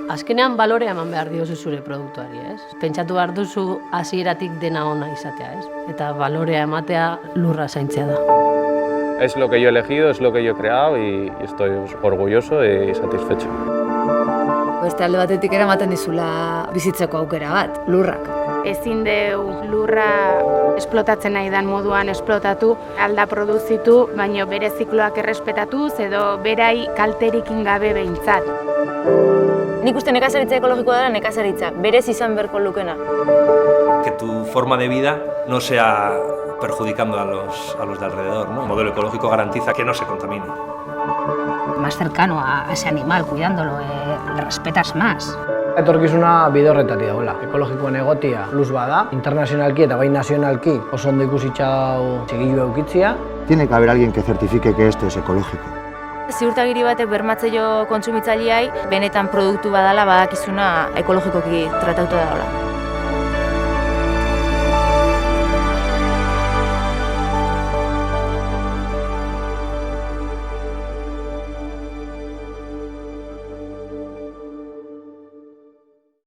Azkenean balorea eman behar diozu zure produktuari, ez? Pentsatu behar duzu hasieratik dena ona izatea, ez? Eta balorea ematea lurra zaintzea da. Es lo que yo he elegido, es lo que yo he creado y estoy orgulloso y satisfecho. Beste alde batetik eramaten dizula bizitzeko aukera bat, lurrak. Ezin deu lurra esplotatzen nahi dan moduan esplotatu, alda produzitu, baino bere zikloak errespetatuz edo berai kalterikin gabe behintzat. Nik uste nekazaritza ekologikoa dela nekazaritza, berez izan beharko lukena. Que tu forma de vida no sea perjudicando a los de alrededor, ¿no? El modelo ecológico garantiza que no se contamine. Más cercano a ese animal, cuidándolo, le respetas más. Etorkizuna bide horretatik dagoela. Ekologikoen egotia plus bada, internazionalki eta bai nazionalki oso ondo ikusitza dau txigilua eukitzia. Tiene que haber alguien que certifique que esto es ecológico. Ziurtagiri batek bermatzaio kontsumitzaileai benetan produktu badala badakizuna ekologikoki tratatuta dagoela.